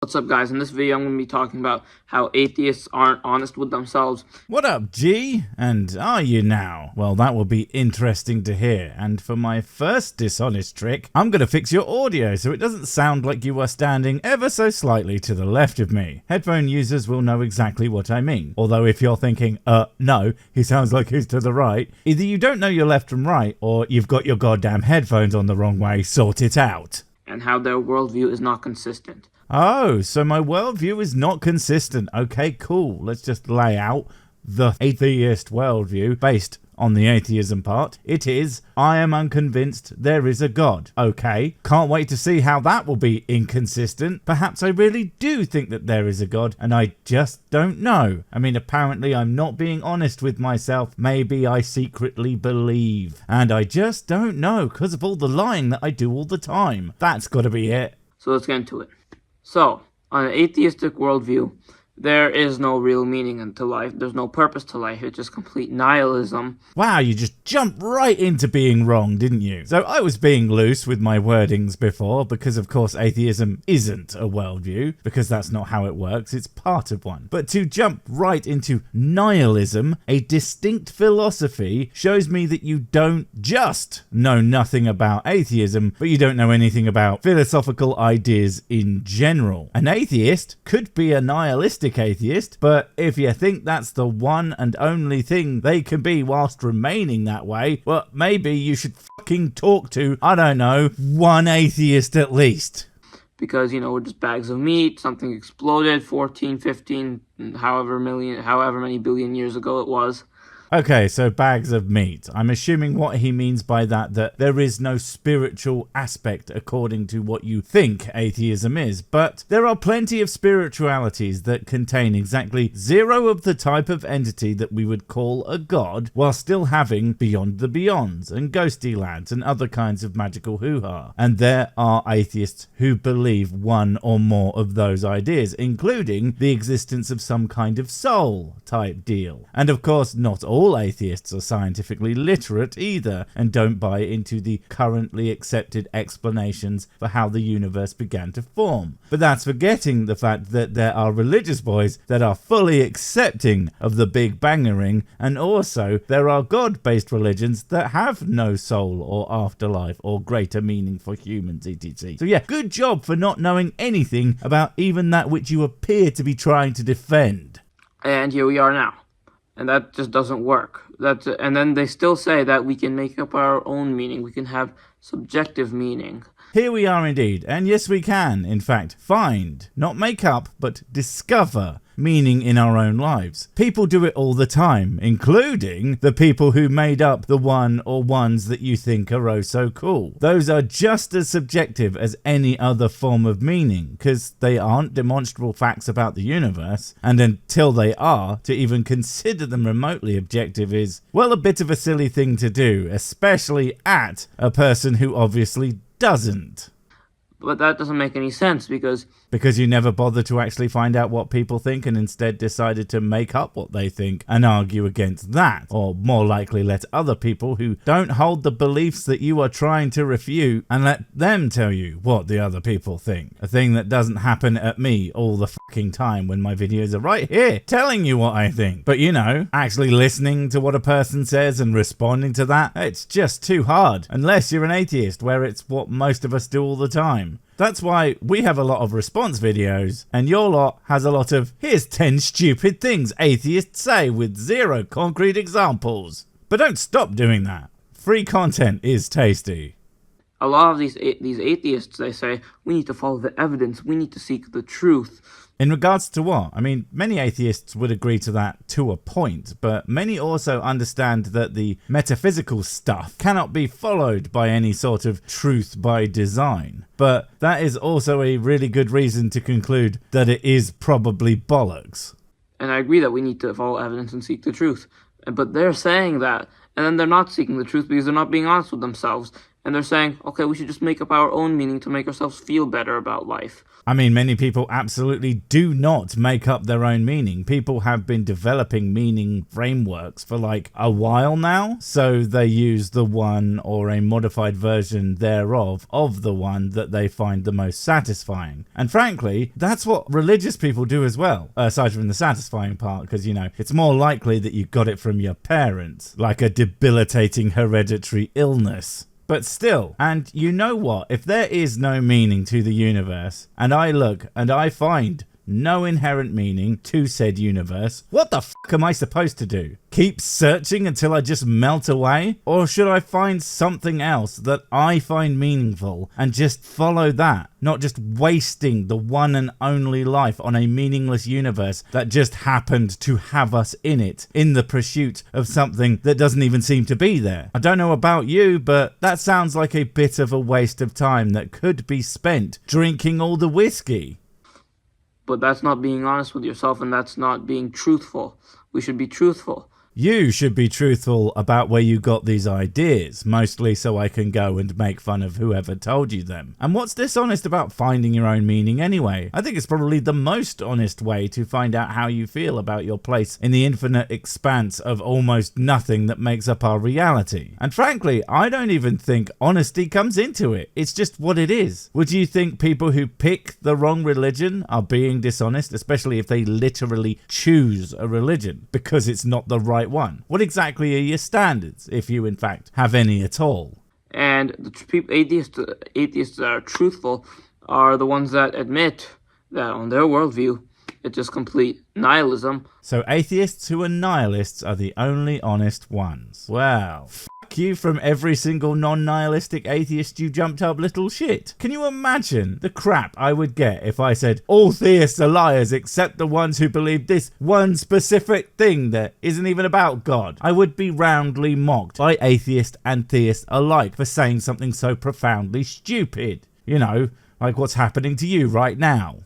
What's up, guys? In this video, I'm going to be talking about how atheists aren't honest with themselves. What up, G? And are you now? Well, that will be interesting to hear. And for my first dishonest trick, I'm going to fix your audio so it doesn't sound like you are standing ever so slightly to the left of me. Headphone users will know exactly what I mean. Although if you're thinking, no, he sounds like he's to the right, either you don't know your left from right, or you've got your goddamn headphones on the wrong way. Sort it out. And how their worldview is not consistent. Oh, so my worldview is not consistent. Okay, cool. Let's just lay out the atheist worldview based on the atheism part. It is, I am unconvinced there is a God. Okay, can't wait to see how that will be inconsistent. Perhaps I really do think that there is a God and I just don't know. I mean, apparently I'm not being honest with myself. Maybe I secretly believe. And I just don't know because of all the lying that I do all the time. That's got to be it. So let's get into it. So, on an atheistic worldview, there is no real meaning to life. There's no purpose to life. It's just complete nihilism. Wow, you just jumped right into being wrong, didn't you? So I was being loose with my wordings before because, of course, atheism isn't a worldview because that's not how it works. It's part of one. But to jump right into nihilism, a distinct philosophy, shows me that you don't just know nothing about atheism, but you don't know anything about philosophical ideas in general. An atheist could be a nihilistic atheist, but if you think that's the one and only thing they can be whilst remaining that way, well, maybe you should fucking talk to, I don't know, one atheist at least. Because, we're just bags of meat, something exploded 14, 15, however many billion years ago it was. Okay, so bags of meat. I'm assuming what he means by that there is no spiritual aspect according to what you think atheism is, but there are plenty of spiritualities that contain exactly zero of the type of entity that we would call a god, while still having beyond the beyonds and ghosty lads and other kinds of magical hoo-ha. And there are atheists who believe one or more of those ideas, including the existence of some kind of soul type deal. And of course, not all atheists are scientifically literate either and don't buy into the currently accepted explanations for how the universe began to form. But that's forgetting the fact that there are religious boys that are fully accepting of the Big Bangering, and also there are God-based religions that have no soul or afterlife or greater meaning for humans, etc. So yeah, good job for not knowing anything about even that which you appear to be trying to defend. And here we are now. And that just doesn't work. And then they still say that we can make up our own meaning. We can have subjective meaning. Here we are indeed, and yes we can, in fact, find, not make up, but discover meaning in our own lives. People do it all the time, including the people who made up the one or ones that you think are oh so cool. Those are just as subjective as any other form of meaning, because they aren't demonstrable facts about the universe, and until they are, to even consider them remotely objective is, well, a bit of a silly thing to do, especially at a person who obviously doesn't. But that doesn't make any sense because you never bothered to actually find out what people think and instead decided to make up what they think and argue against that, or more likely let other people who don't hold the beliefs that you are trying to refute and let them tell you what the other people think. A thing that doesn't happen at me all the fucking time when my videos are right here telling you what I think. But actually listening to what a person says and responding to that, it's just too hard unless you're an atheist, where it's what most of us do all the time. That's why we have a lot of response videos, and your lot has a lot of here's 10 stupid things atheists say with zero concrete examples. But don't stop doing that. Free content is tasty. A lot of these atheists, they say, we need to follow the evidence, we need to seek the truth. In regards to what? I mean, many atheists would agree to that to a point, but many also understand that the metaphysical stuff cannot be followed by any sort of truth by design. But that is also a really good reason to conclude that it is probably bollocks. And I agree that we need to follow evidence and seek the truth. But they're saying that, and then they're not seeking the truth because they're not being honest with themselves. and they're saying, okay, we should just make up our own meaning to make ourselves feel better about life. I mean, many people absolutely do not make up their own meaning. People have been developing meaning frameworks for like a while now, so they use the one or a modified version thereof of the one that they find the most satisfying. And frankly, that's what religious people do as well, aside from the satisfying part, because, you know, it's more likely that you got it from your parents, like a debilitating hereditary illness. But still, and you know what, if there is no meaning to the universe, and I look and I find no inherent meaning to said universe, what the fuck am I supposed to do? Keep searching until I just melt away? Or should I find something else that I find meaningful and just follow that? Not just wasting the one and only life on a meaningless universe that just happened to have us in it, in the pursuit of something that doesn't even seem to be there. I don't know about you, but that sounds like a bit of a waste of time that could be spent drinking all the whiskey. But that's not being honest with yourself, and that's not being truthful. We should be truthful. You should be truthful about where you got these ideas, mostly so I can go and make fun of whoever told you them. And what's dishonest about finding your own meaning anyway? I think it's probably the most honest way to find out how you feel about your place in the infinite expanse of almost nothing that makes up our reality. And frankly, I don't even think honesty comes into it. It's just what it is. Would you think people who pick the wrong religion are being dishonest, especially if they literally choose a religion because it's not the right one? What exactly are your standards, if you in fact have any at all? And the atheists that are truthful are the ones that admit that on their worldview, it's just complete nihilism. So atheists who are nihilists are the only honest ones. Well, fuck you from every single non-nihilistic atheist you jumped up little shit. Can you imagine the crap I would get if I said all theists are liars except the ones who believe this one specific thing that isn't even about God? I would be roundly mocked by atheist and theist alike for saying something so profoundly stupid. You know, like what's happening to you right now.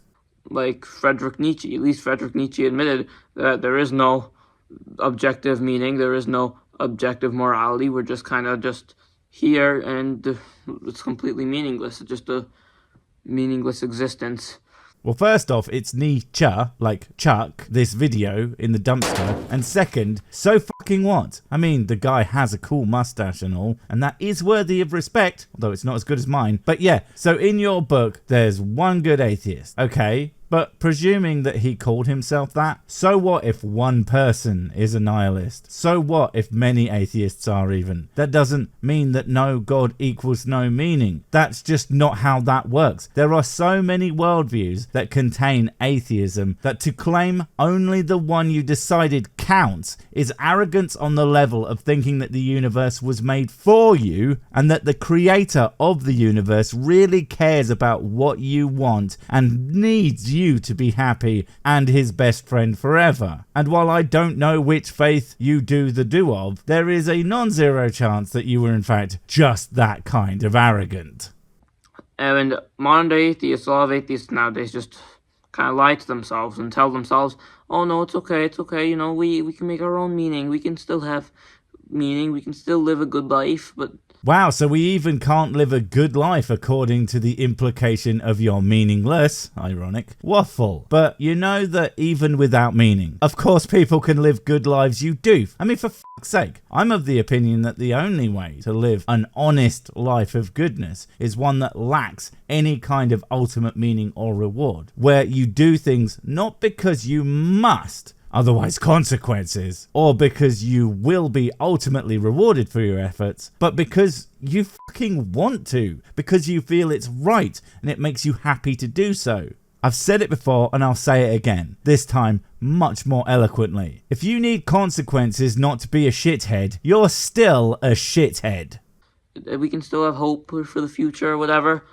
Like Friedrich Nietzsche. At least Friedrich Nietzsche admitted that there is no objective meaning, there is no objective morality. We're just kind of just here, and it's completely meaningless. It's just a meaningless existence. Well, first off, it's Nietzsche, like Chuck, this video in the dumpster. And second, so fucking what? I mean, the guy has a cool mustache and all, and that is worthy of respect, although it's not as good as mine. But yeah, so in your book, there's one good atheist, okay? But presuming that he called himself that, so what if one person is a nihilist? So what if many atheists are even? That doesn't mean that no God equals no meaning. That's just not how that works. There are so many worldviews that contain atheism that to claim only the one you decided counts is arrogance on the level of thinking that the universe was made for you and that the creator of the universe really cares about what you want and needs you to be happy and his best friend forever. And while I don't know which faith you do the do of, there is a non-zero chance that you were in fact just that kind of arrogant. And modern day atheists, a lot of atheists nowadays just kind of lie to themselves and tell themselves, oh no, it's okay, you know, we can make our own meaning, we can still have meaning, we can still live a good life. But wow, so we even can't live a good life according to the implication of your meaningless, ironic, waffle. But you know that even without meaning, of course people can live good lives, you do. I mean, for fuck's sake, I'm of the opinion that the only way to live an honest life of goodness is one that lacks any kind of ultimate meaning or reward, where you do things not because you must, otherwise consequences, or because you will be ultimately rewarded for your efforts, but because you fucking want to, because you feel it's right and it makes you happy to do so. I've said it before and I'll say it again, this time much more eloquently. If you need consequences not to be a shithead, you're still a shithead. we can still have hope for the future or whatever,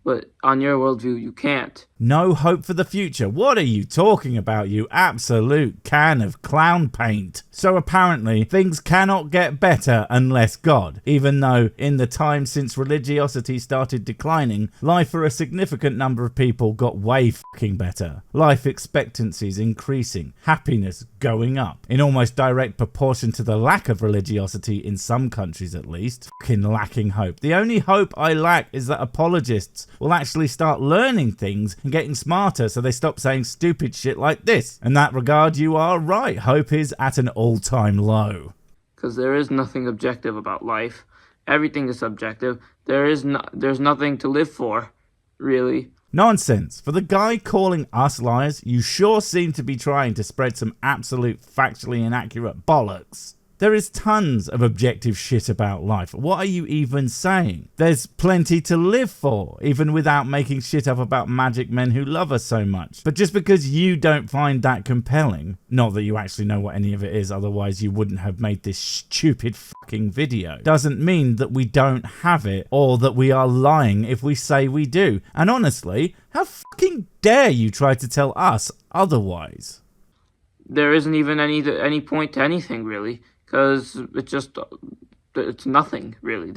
but on your worldview, you can't. No hope for the future? What are you talking about, you absolute can of clown paint? So apparently, things cannot get better unless God, even though in the time since religiosity started declining, life for a significant number of people got way fucking better. Life expectancies increasing, happiness going up, in almost direct proportion to the lack of religiosity in some countries at least. Fucking lacking hope. The only hope I lack is that apologists will actually start learning things and getting smarter so they stop saying stupid shit like this. In that regard, you are right. Hope is at an all-time low. Because there is nothing objective about life. Everything is subjective. There's nothing to live for, really. Nonsense. For the guy calling us liars, you sure seem to be trying to spread some absolute factually inaccurate bollocks. There is tons of objective shit about life. What are you even saying? There's plenty to live for, even without making shit up about magic men who love us so much. But just because you don't find that compelling, not that you actually know what any of it is, otherwise you wouldn't have made this stupid fucking video, doesn't mean that we don't have it or that we are lying if we say we do. And honestly, how fucking dare you try to tell us otherwise? There isn't even any point to anything, really. Because it's nothing, really.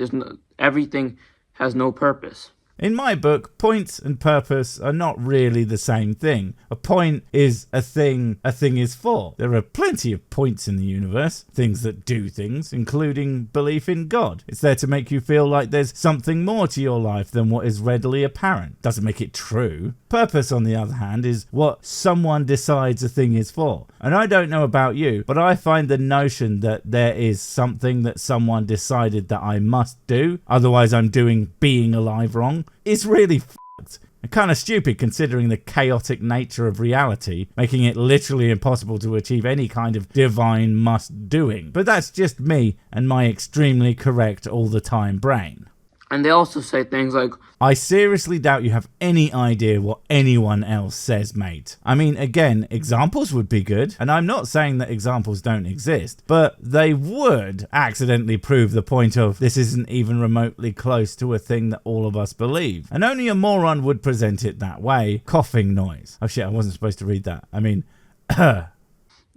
Everything has no purpose. In my book, points and purpose are not really the same thing. A point is a thing is for. There are plenty of points in the universe, things that do things, including belief in God. It's there to make you feel like there's something more to your life than what is readily apparent. Doesn't make it true. Purpose, on the other hand, is what someone decides a thing is for. And I don't know about you, but I find the notion that there is something that someone decided that I must do, otherwise I'm doing being alive wrong, is really fucked. And kind of stupid considering the chaotic nature of reality, making it literally impossible to achieve any kind of divine must-doing. But that's just me and my extremely correct all-the-time brain. And they also say things like, I seriously doubt you have any idea what anyone else says, mate. I mean, again, examples would be good, and I'm not saying that examples don't exist, but they would accidentally prove the point of this isn't even remotely close to a thing that all of us believe. And only a moron would present it that way. Coughing noise. Oh shit, I wasn't supposed to read that. I mean, that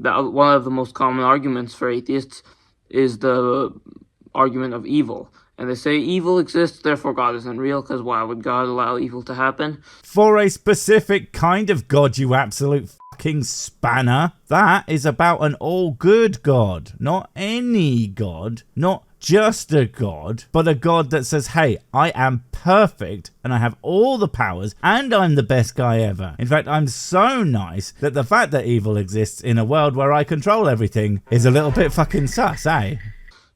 one of the most common arguments for atheists is the argument of evil. And they say evil exists, therefore God isn't real, because why would God allow evil to happen? For a specific kind of God, you absolute fucking spanner. That is about an all-good God, not any God, not just a God, but a God that says, hey, I am perfect and I have all the powers and I'm the best guy ever. In fact, I'm so nice that the fact that evil exists in a world where I control everything is a little bit fucking sus, eh?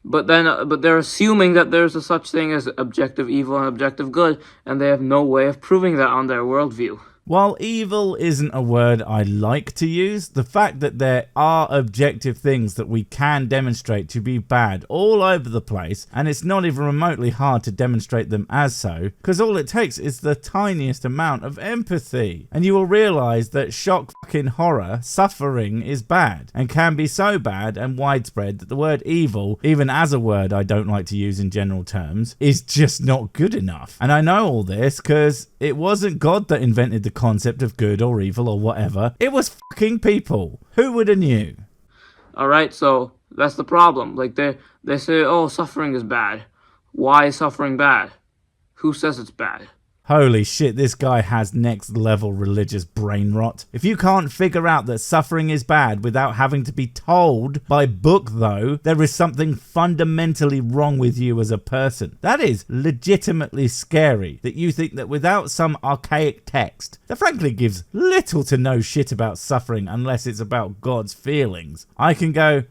But they're assuming that there's a such thing as objective evil and objective good, and they have no way of proving that on their worldview. While evil isn't a word I like to use, the fact that there are objective things that we can demonstrate to be bad all over the place, and it's not even remotely hard to demonstrate them as so, because all it takes is the tiniest amount of empathy. And you will realise that shock fucking horror, suffering is bad, and can be so bad and widespread that the word evil, even as a word I don't like to use in general terms, is just not good enough. And I know all this because it wasn't God that invented the concept of good or evil or whatever. It was fucking people. Who would have knew? Alright, so that's the problem. Like they say, oh, suffering is bad. Why is suffering bad? Who says it's bad? Holy shit, this guy has next level religious brain rot. If you can't figure out that suffering is bad without having to be told by book though, there is something fundamentally wrong with you as a person. That is legitimately scary, that you think that without some archaic text that frankly gives little to no shit about suffering unless it's about God's feelings, I can go,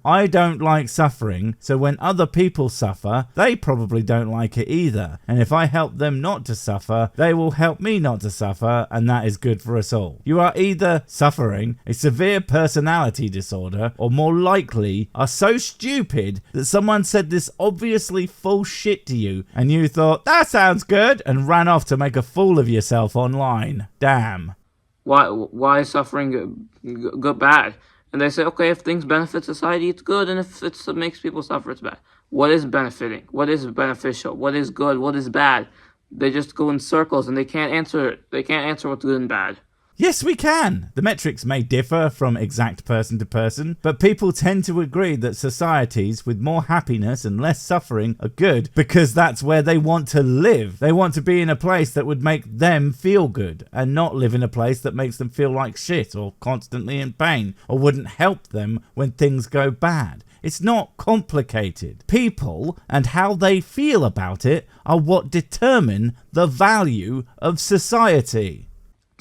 I don't like suffering, so when other people suffer, they probably don't like it either. And if I help them not to suffer, they will help me not to suffer, and that is good for us all. You are either suffering a severe personality disorder, or more likely are so stupid that someone said this obviously full shit to you, and you thought, that sounds good, and ran off to make a fool of yourself online. Damn. Why is suffering good bad? And they say, okay, if things benefit society, it's good, and if it makes people suffer, it's bad. What is benefiting? What is beneficial? What is good? What is bad? They just go in circles and they can't answer it. They can't answer what's good and bad. Yes, we can. The metrics may differ from exact person to person, but people tend to agree that societies with more happiness and less suffering are good because that's where they want to live. They want to be in a place that would make them feel good and not live in a place that makes them feel like shit or constantly in pain or wouldn't help them when things go bad. It's not complicated. People and how they feel about it are what determine the value of society.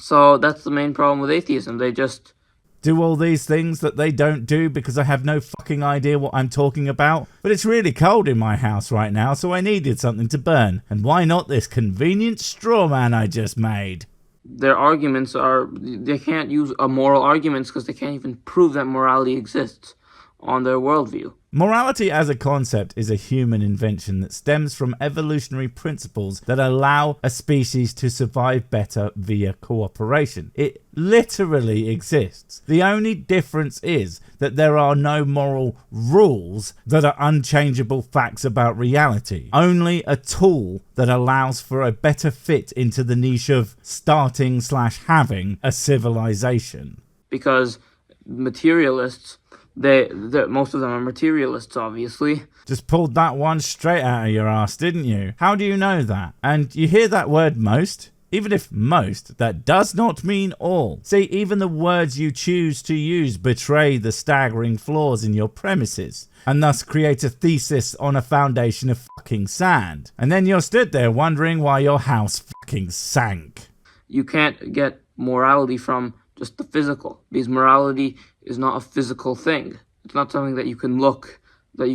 So that's the main problem with atheism. They just do all these things that they don't do because I have no fucking idea what I'm talking about. But it's really cold in my house right now, so I needed something to burn. And why not this convenient straw man I just made? Their arguments are, they can't use moral arguments because they can't even prove that morality exists on their worldview. Morality as a concept is a human invention that stems from evolutionary principles that allow a species to survive better via cooperation. It literally exists. The only difference is that there are no moral rules that are unchangeable facts about reality. Only a tool that allows for a better fit into the niche of starting/having a civilization. Because materialists, most of them are materialists, obviously. Just pulled that one straight out of your ass, didn't you? How do you know that? And you hear that word most? Even if most, that does not mean all. See, even the words you choose to use betray the staggering flaws in your premises, and thus create a thesis on a foundation of fucking sand. And then you're stood there wondering why your house fucking sank. You can't get morality from just the physical, because morality is not a physical thing. It's not something that you can look at,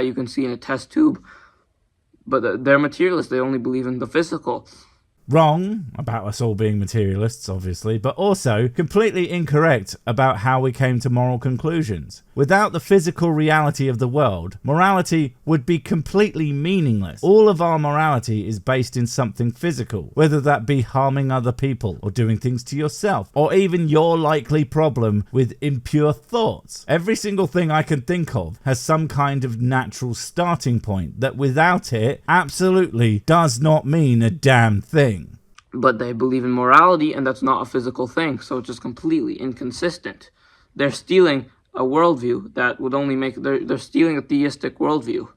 you can see in a test tube. But they're materialists. They only believe in the physical. Wrong about us all being materialists, obviously, but also completely incorrect about how we came to moral conclusions. Without the physical reality of the world, morality would be completely meaningless. All of our morality is based in something physical, whether that be harming other people, or doing things to yourself, or even your likely problem with impure thoughts. Every single thing I can think of has some kind of natural starting point that without it absolutely does not mean a damn thing. But they believe in morality, and that's not a physical thing, so it's just completely inconsistent. They're stealing a worldview that would only make... They're stealing a theistic worldview.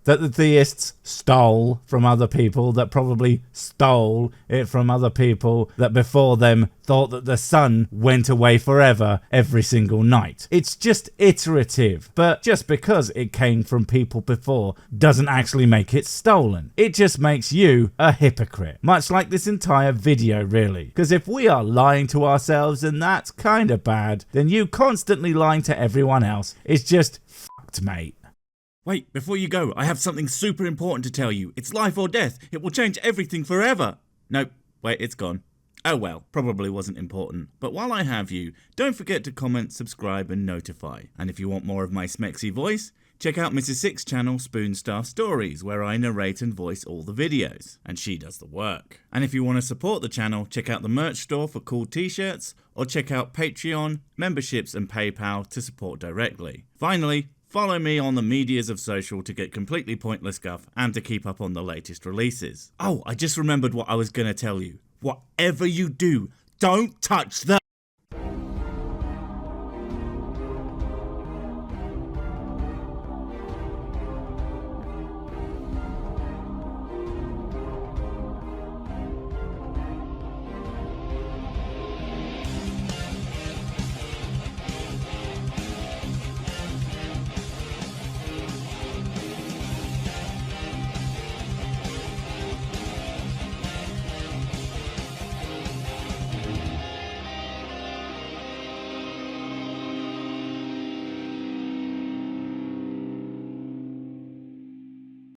That the theists stole from other people, that probably stole it from other people that before them thought that the sun went away forever every single night. It's just iterative, but just because it came from people before doesn't actually make it stolen. It just makes you a hypocrite, much like this entire video really. Because if we are lying to ourselves and that's kind of bad, then you constantly lying to everyone else is just fucked, mate. Wait, before you go, I have something super important to tell you. It's life or death. It will change everything forever. Nope, wait, it's gone. Oh well, probably wasn't important. But while I have you, don't forget to comment, subscribe and notify. And if you want more of my smexy voice, check out Mrs. Six's channel Spoonstaff Stories, where I narrate and voice all the videos. And she does the work. And if you want to support the channel, check out the merch store for cool t-shirts, or check out Patreon, memberships and PayPal to support directly. Finally, follow me on the medias of social to get completely pointless guff and to keep up on the latest releases. Oh, I just remembered what I was going to tell you. Whatever you do, don't touch the...